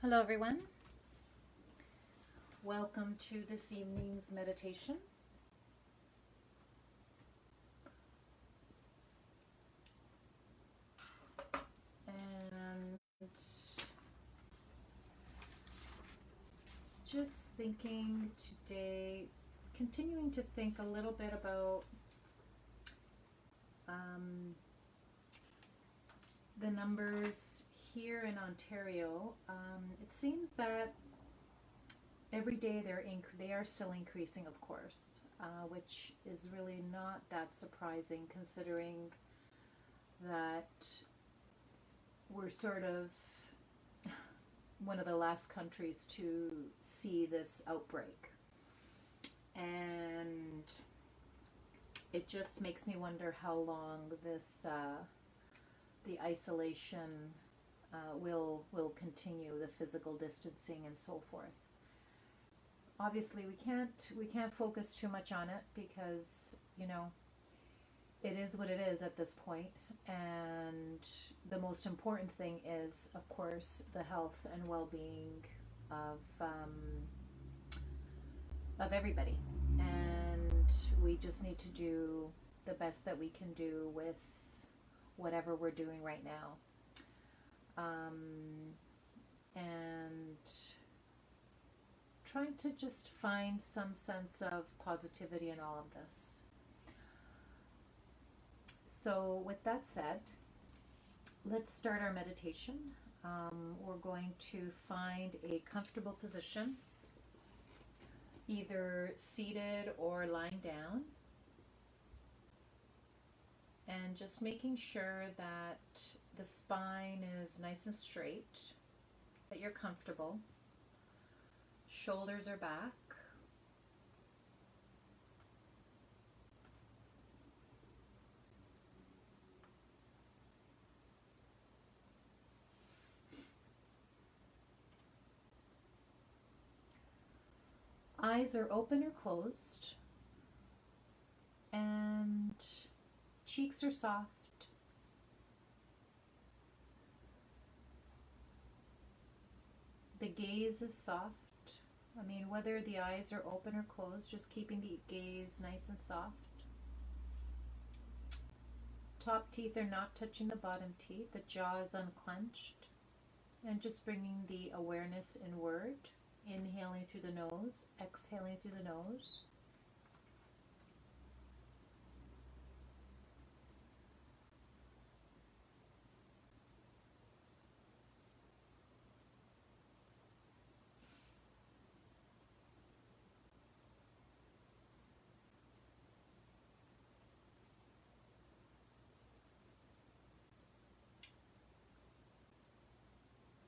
Hello everyone. Welcome to this evening's meditation. And just thinking today, continuing to think a little bit about the numbers here in Ontario. It seems that every day they are still increasing, of course, which is really not that surprising considering that we're sort of one of the last countries to see this outbreak. And it just makes me wonder how long this the isolation will continue, the physical distancing and so forth. Obviously, we can't focus too much on it because, it is what it is at this point, and the most important thing is, of course, the health and well-being of everybody, and we just need to do the best that we can do with whatever we're doing right now, and trying to just find some sense of positivity in all of this. So with that said, let's start our meditation. We're going to find a comfortable position, either seated or lying down, and just making sure that the spine is nice and straight, that you're comfortable. Shoulders are back. Eyes are open or closed, and cheeks are soft. The gaze is soft. Whether the eyes are open or closed, just keeping the gaze nice and soft. Top teeth are not touching the bottom teeth. The jaw is unclenched. And just bringing the awareness inward. Inhaling through the nose, exhaling through the nose.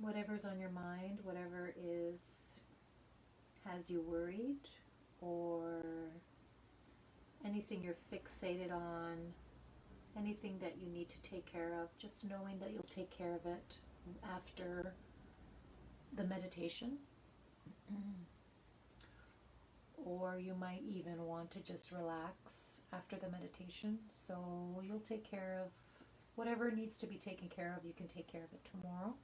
Whatever's on your mind, whatever has you worried, or anything you're fixated on, anything that you need to take care of, just knowing that you'll take care of it after the meditation. Or you might even want to just relax after the meditation, so you'll take care of whatever needs to be taken care of. You can take care of it tomorrow.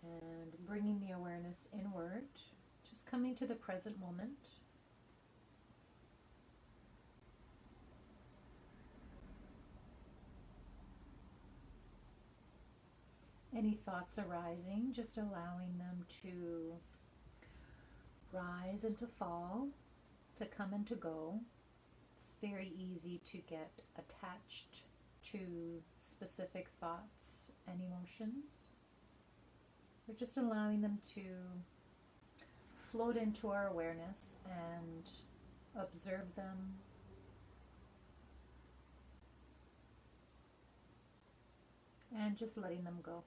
And bringing the awareness inward, just coming to the present moment. Any thoughts arising, just allowing them to rise and to fall, to come and to go. It's very easy to get attached to specific thoughts and emotions. We're just allowing them to float into our awareness and observe them. And just letting them go.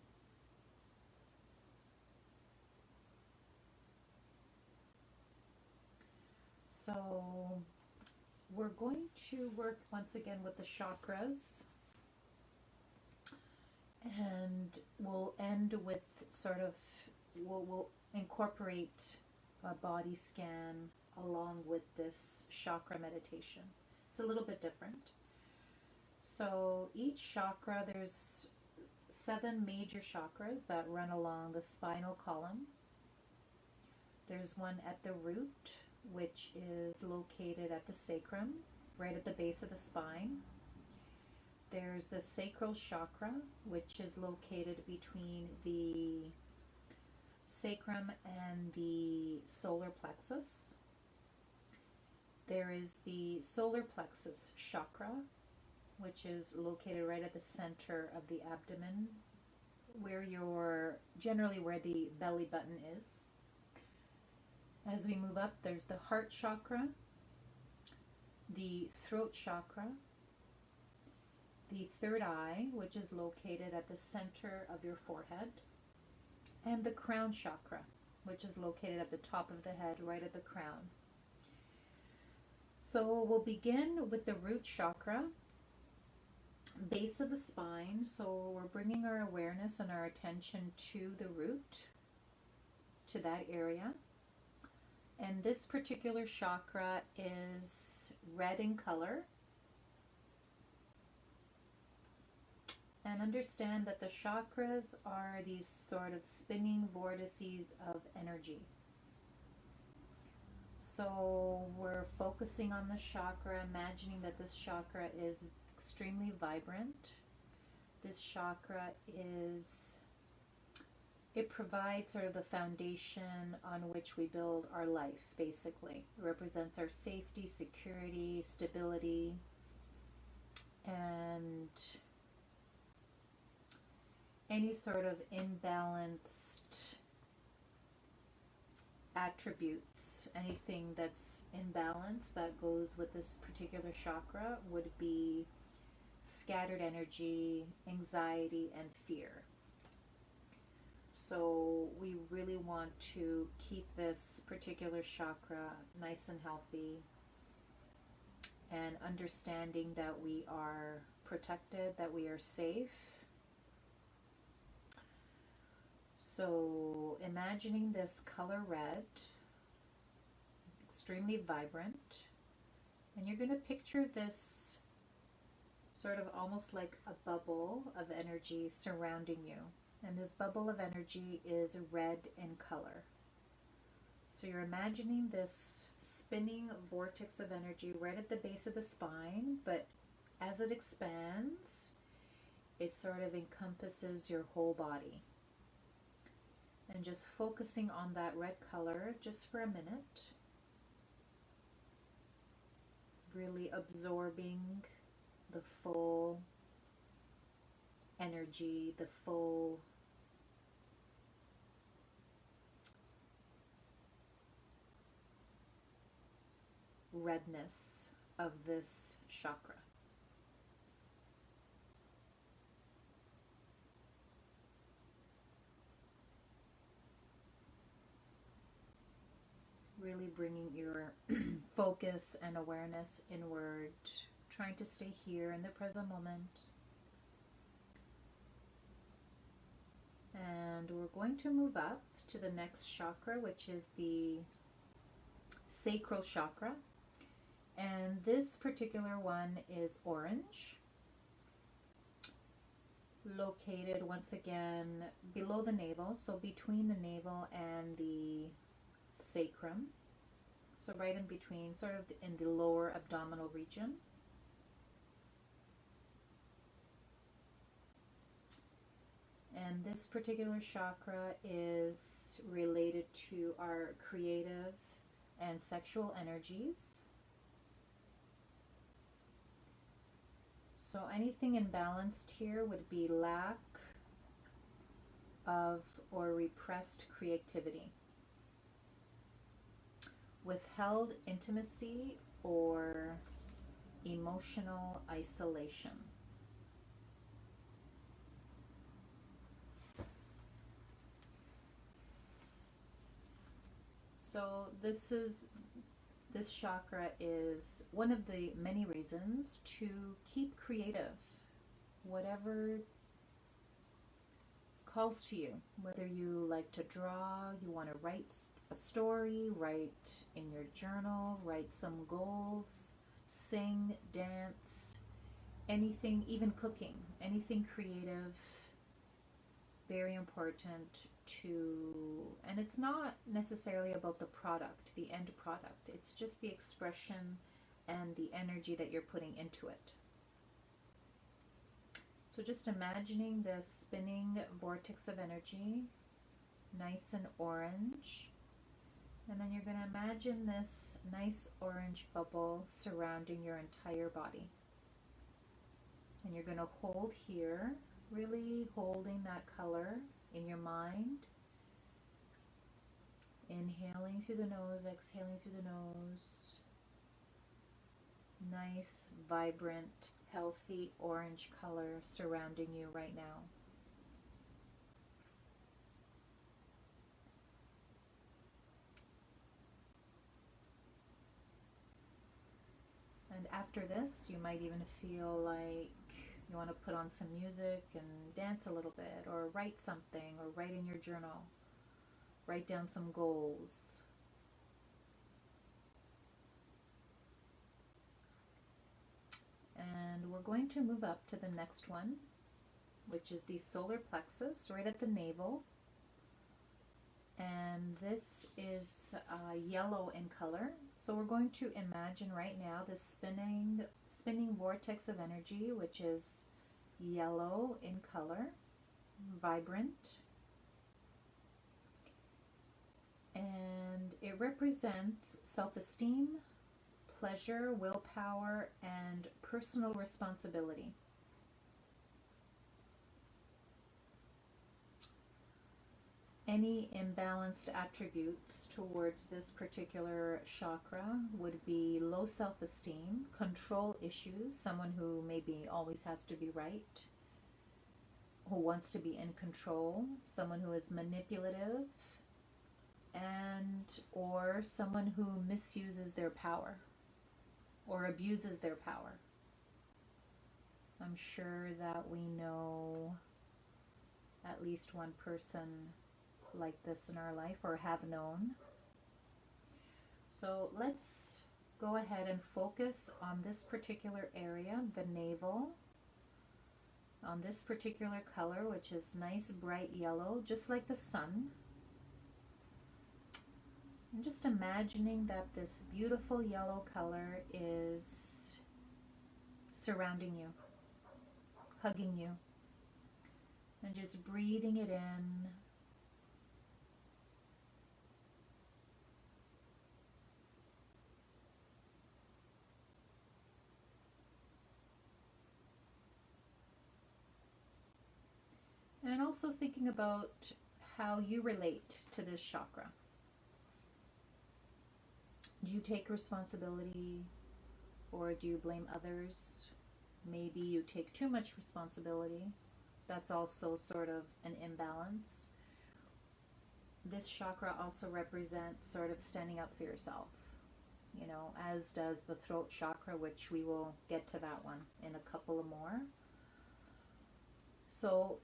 So we're going to work once again with the chakras. And we'll end with we'll incorporate a body scan along with this chakra meditation. It's a little bit different. So each chakra, there's 7 major chakras that run along the spinal column. There's one at the root, which is located at the sacrum, right at the base of the spine. There's the sacral chakra, which is located between the sacrum and the solar plexus. There is the solar plexus chakra, which is located right at the center of the abdomen, generally where the belly button is. As we move up, there's the heart chakra, the throat chakra, the third eye, which is located at the center of your forehead, and the crown chakra, which is located at the top of the head, right at the crown. So we'll begin with the root chakra, base of the spine. So we're bringing our awareness and our attention to the root, to that area. And this particular chakra is red in color. And understand that the chakras are these sort of spinning vortices of energy. So we're focusing on the chakra, imagining that this chakra is extremely vibrant. This chakra it provides sort of the foundation on which we build our life, basically. It represents our safety, security, stability, and any sort of imbalanced attributes, anything that's imbalanced that goes with this particular chakra would be scattered energy, anxiety, and fear. So we really want to keep this particular chakra nice and healthy, and understanding that we are protected, that we are safe. So imagining this color red, extremely vibrant, and you're going to picture this sort of almost like a bubble of energy surrounding you. And this bubble of energy is red in color. So you're imagining this spinning vortex of energy right at the base of the spine, but as it expands, it sort of encompasses your whole body. And just focusing on that red color just for a minute. Really absorbing the full energy, the full redness of this chakra. Really bringing your focus and awareness inward, trying to stay here in the present moment. And we're going to move up to the next chakra, which is the sacral chakra. And this particular one is orange, located once again below the navel, so between the navel and the sacrum, so right in between, sort of in the lower abdominal region. And this particular chakra is related to our creative and sexual energies. So anything imbalanced here would be lack of or repressed creativity, withheld intimacy, or emotional isolation. So this chakra is one of the many reasons to keep creative, whatever calls to you, whether you like to draw, you want to write a story, write in your journal, write some goals, sing, dance, anything, even cooking, anything creative, very important to, and it's not necessarily about the product, the end product. It's just the expression and the energy that you're putting into it. So just imagining this spinning vortex of energy, nice and orange. And then you're going to imagine this nice orange bubble surrounding your entire body. And you're going to hold here, really holding that color in your mind. Inhaling through the nose, exhaling through the nose. Nice, vibrant, healthy orange color surrounding you right now. And after this, you might even feel like you want to put on some music and dance a little bit, or write something, or write in your journal. Write down some goals. And we're going to move up to the next one, which is the solar plexus, right at the navel. And this is yellow in color. So we're going to imagine right now this spinning vortex of energy, which is yellow in color, vibrant. And it represents self-esteem, pleasure, willpower, and personal responsibility. Any imbalanced attributes towards this particular chakra would be low self-esteem, control issues, someone who maybe always has to be right, who wants to be in control, someone who is manipulative, and or someone who misuses their power or abuses their power. I'm sure that we know at least one person like this in our life, or have known. So let's go ahead and focus on this particular area, the navel, on this particular color, which is nice bright yellow, just like the sun. I'm just imagining that this beautiful yellow color is surrounding you, hugging you, and just breathing it in. And also thinking about how you relate to this chakra. Do you take responsibility, or do you blame others? Maybe you take too much responsibility. That's also sort of an imbalance. This chakra also represents sort of standing up for yourself, you know, as does the throat chakra, which we will get to that one in a couple of more. So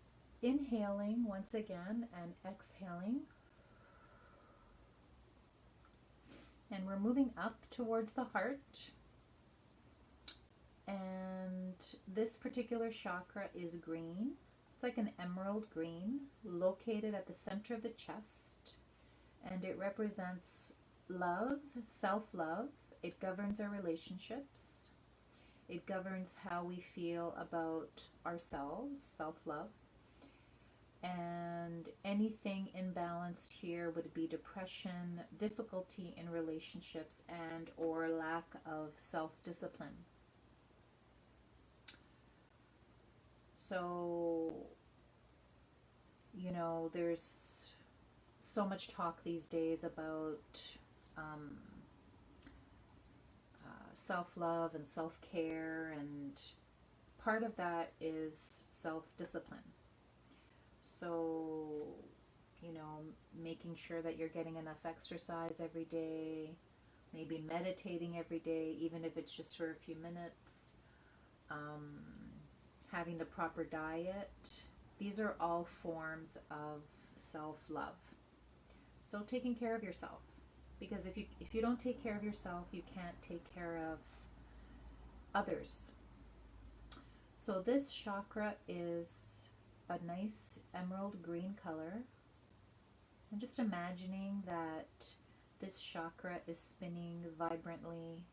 inhaling once again and exhaling. And we're moving up towards the heart. And this particular chakra is green. It's like an emerald green, located at the center of the chest. And it represents love, self-love. It governs our relationships. It governs how we feel about ourselves, self-love. And anything imbalanced here would be depression, difficulty in relationships, and or lack of self-discipline. So, you know, there's so much talk these days about self-love and self-care, and part of that is self-discipline. So, you know, making sure that you're getting enough exercise every day, maybe meditating every day, even if it's just for a few minutes, having the proper diet. These are all forms of self-love. So taking care of yourself, because if you don't take care of yourself, you can't take care of others. So this chakra is a nice emerald green color. And just imagining that this chakra is spinning vibrantly,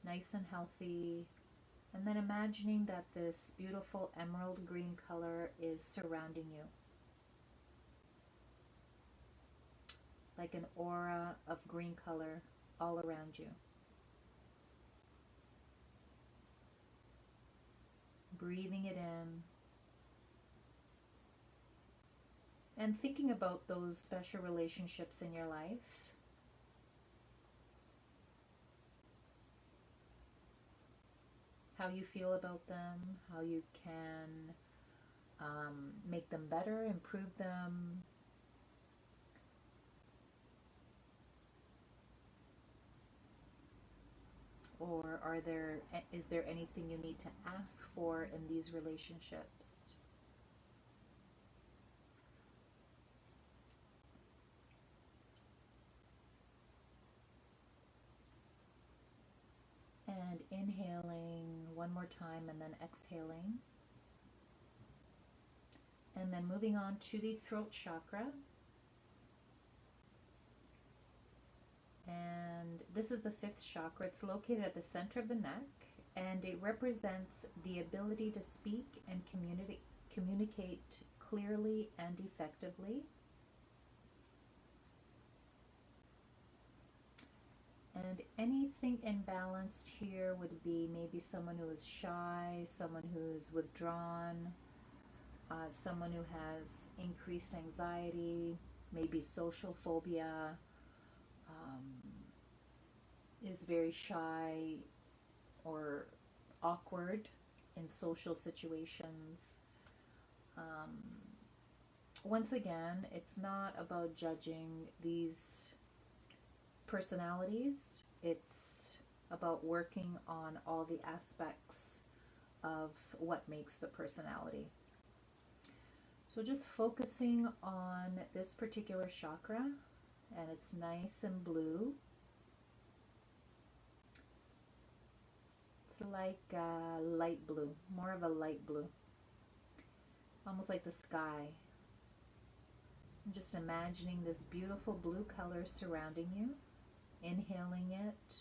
nice and healthy. And then imagining that this beautiful emerald green color is surrounding you. Like an aura of green color all around you. Breathing it in. And thinking about those special relationships in your life. How you feel about them, how you can make them better, improve them. Or is there anything you need to ask for in these relationships? And inhaling one more time and then exhaling. And then moving on to the throat chakra. And this is the fifth chakra. It's located at the center of the neck, and it represents the ability to speak and communicate clearly and effectively. And anything imbalanced here would be maybe someone who is shy, someone who's withdrawn, someone who has increased anxiety, maybe social phobia, is very shy or awkward in social situations. Once again, it's not about judging these personalities. It's about working on all the aspects of what makes the personality. So just focusing on this particular chakra, and it's nice and blue. It's like light blue, more of a light blue, almost like the sky. I'm just imagining this beautiful blue color surrounding you, inhaling it,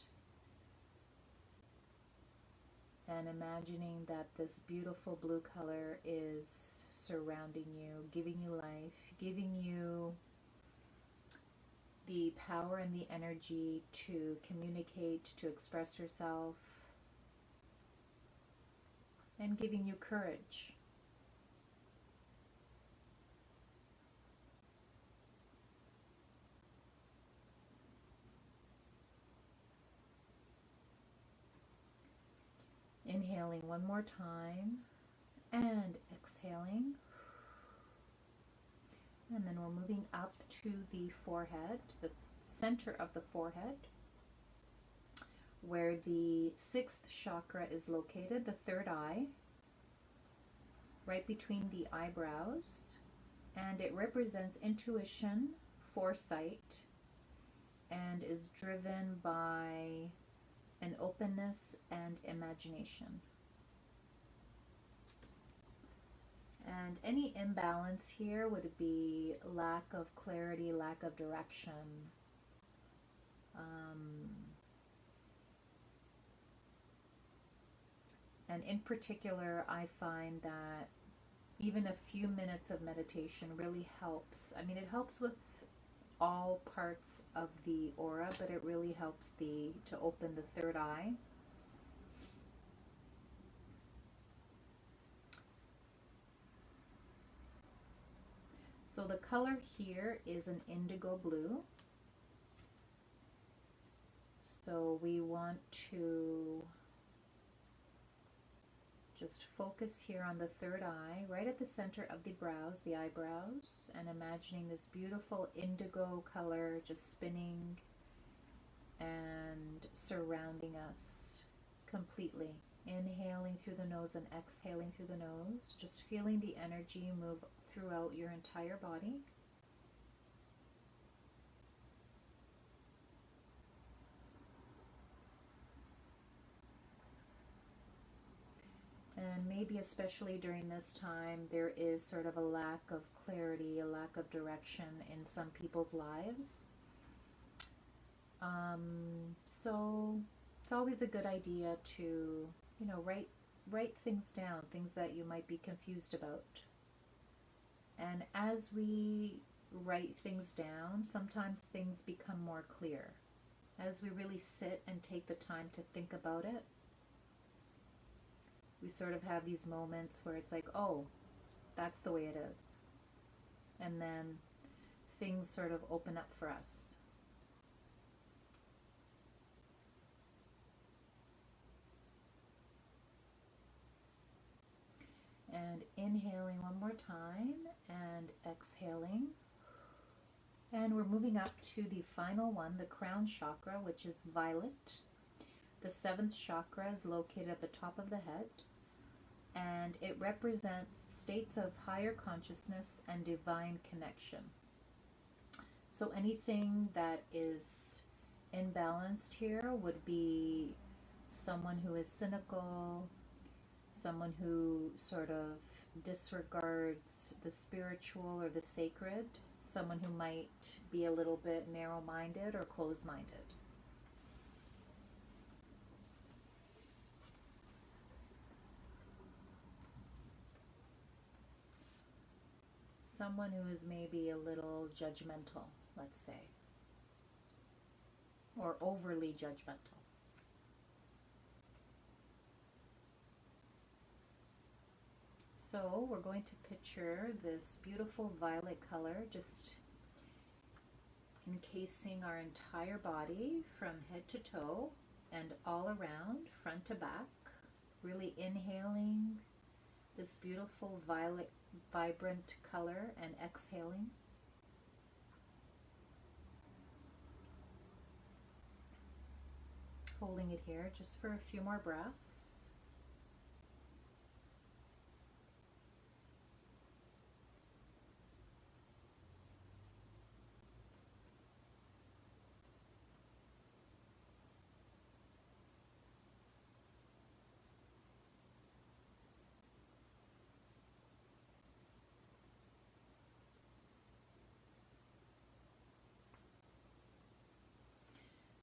and imagining that this beautiful blue color is surrounding you, giving you life, giving you the power and the energy to communicate, to express yourself, and giving you courage. Inhaling one more time and exhaling. And then we're moving up to the forehead, the center of the forehead, where the sixth chakra is located, the third eye, right between the eyebrows. And it represents intuition, foresight, and is driven by an openness and imagination. And any imbalance here would be lack of clarity, lack of direction. And in particular, I find that even a few minutes of meditation really helps. I mean, it helps with all parts of the aura, but it really helps to open the third eye. So the color here is an indigo blue. So we want to just focus here on the third eye, right at the center of the brows, the eyebrows, and imagining this beautiful indigo color just spinning and surrounding us completely. Inhaling through the nose and exhaling through the nose, just feeling the energy move throughout your entire body. maybe especially during this time, there is sort of a lack of clarity, a lack of direction in some people's lives. So it's always a good idea to, you know, write things down, things that you might be confused about. And as we write things down, sometimes things become more clear. As we really sit and take the time to think about it, we sort of have these moments where it's like, oh, that's the way it is. And then things sort of open up for us. And inhaling one more time and exhaling. And we're moving up to the final one, the crown chakra, which is violet. The 7th chakra is located at the top of the head, and it represents states of higher consciousness and divine connection. So anything that is imbalanced here would be someone who is cynical, someone who sort of disregards the spiritual or the sacred, someone who might be a little bit narrow-minded or closed-minded. Someone who is maybe a little judgmental, let's say, or overly judgmental. So we're going to picture this beautiful violet color just encasing our entire body from head to toe and all around, front to back, really inhaling this beautiful violet, vibrant color and exhaling. Holding it here just for a few more breaths.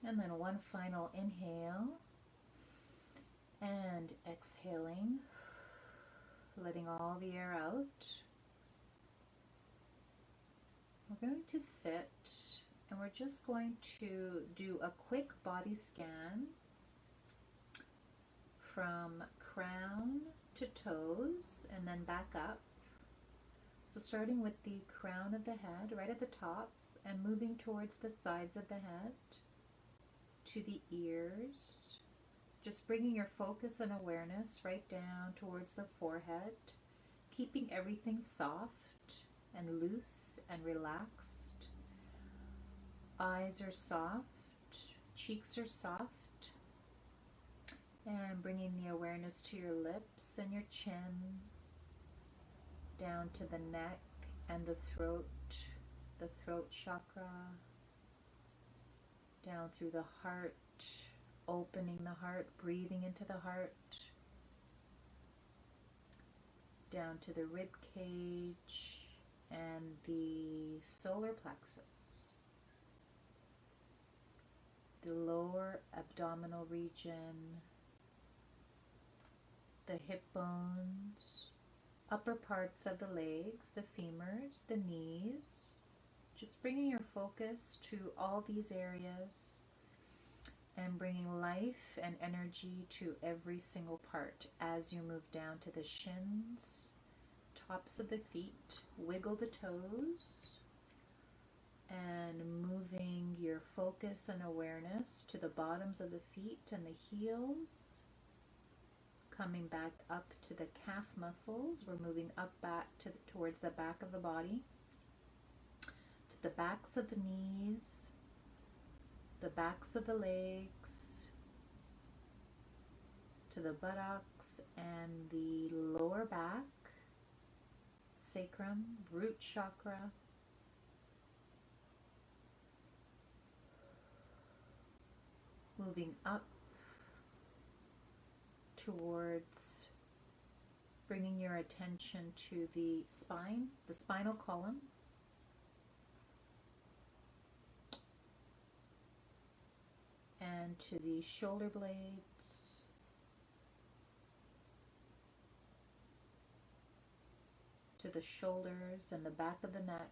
And then one final inhale and exhaling, letting all the air out. We're going to sit and we're just going to do a quick body scan from crown to toes and then back up. So starting with the crown of the head right at the top and moving towards the sides of the head, to the ears, just bringing your focus and awareness right down towards the forehead, keeping everything soft and loose and relaxed. Eyes are soft, cheeks are soft, and bringing the awareness to your lips and your chin, down to the neck and the throat chakra, down through the heart, opening the heart, breathing into the heart, down to the rib cage and the solar plexus, the lower abdominal region, the hip bones, upper parts of the legs, the femurs, the knees. Just bringing your focus to all these areas and bringing life and energy to every single part as you move down to the shins, tops of the feet, wiggle the toes, and moving your focus and awareness to the bottoms of the feet and the heels, coming back up to the calf muscles. We're moving up back towards the back of the body, the backs of the knees, the backs of the legs, to the buttocks and the lower back, sacrum, root chakra, moving up towards Bringing your attention to the spine, the spinal column. And to the shoulder blades. To the shoulders and the back of the neck.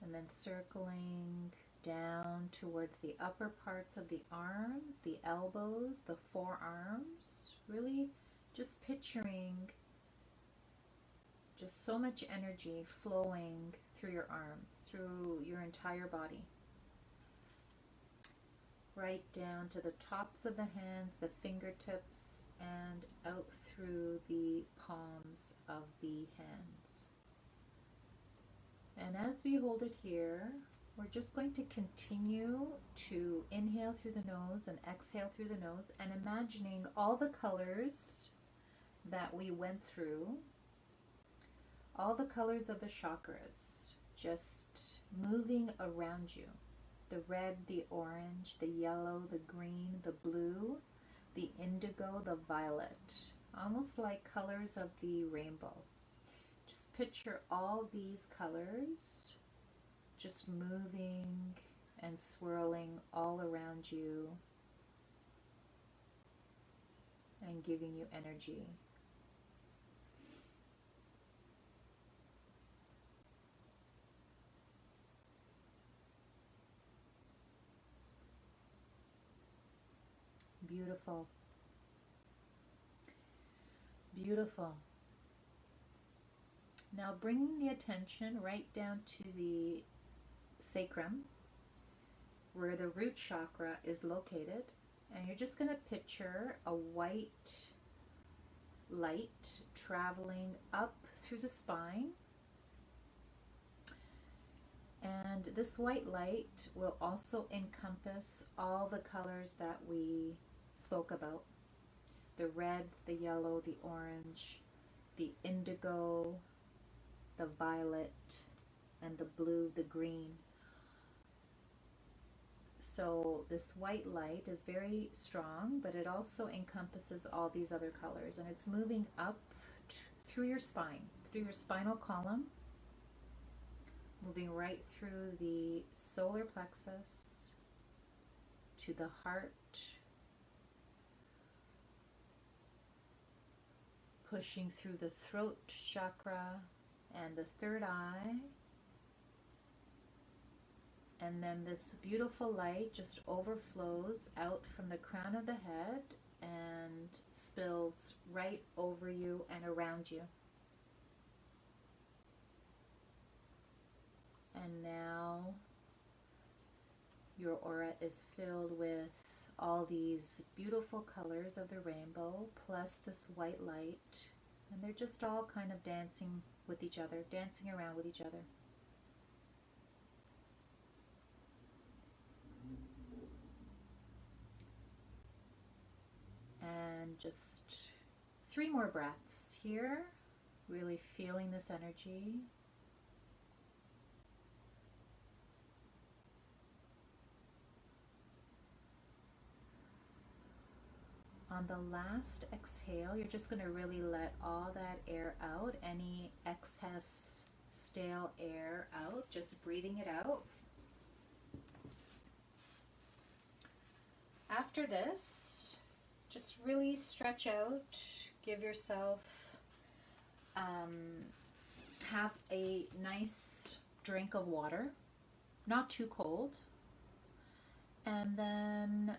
And then circling down towards the upper parts of the arms, the elbows, the forearms. Really just picturing just so much energy flowing through your arms, through your entire body. Right down to the tops of the hands, the fingertips, and out through the palms of the hands. And as we hold it here, we're just going to continue to inhale through the nose and exhale through the nose, and imagining all the colors that we went through, all the colors of the chakras, just moving around you. The red, the orange, the yellow, the green, the blue, the indigo, the violet, almost like colors of the rainbow. Just picture all these colors just moving and swirling all around you and giving you energy. Beautiful. Beautiful. Now bringing the attention right down to the sacrum, where the root chakra is located, and you're just going to picture a white light traveling up through the spine. And this white light will also encompass all the colors that we spoke about. The red, the yellow, the orange, the indigo, the violet, and the blue, the green. So this white light is very strong, but it also encompasses all these other colors, and it's moving up through your spine, through your spinal column, moving right through the solar plexus to the heart, pushing through the throat chakra and the third eye. And then this beautiful light just overflows out from the crown of the head and spills right over you and around you. And now your aura is filled with all these beautiful colors of the rainbow, plus this white light. And they're just all kind of dancing with each other, dancing around with each other. And just 3 more breaths here, really feeling this energy. On the last exhale, you're just going to really let all that air out, any excess stale air out, just breathing it out. After this, just really stretch out, give yourself, have a nice drink of water, not too cold, and then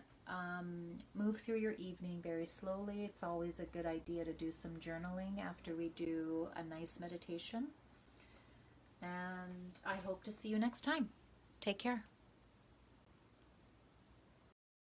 move through your evening very slowly. It's always a good idea to do some journaling after we do a nice meditation. And I hope to see you next time. Take care.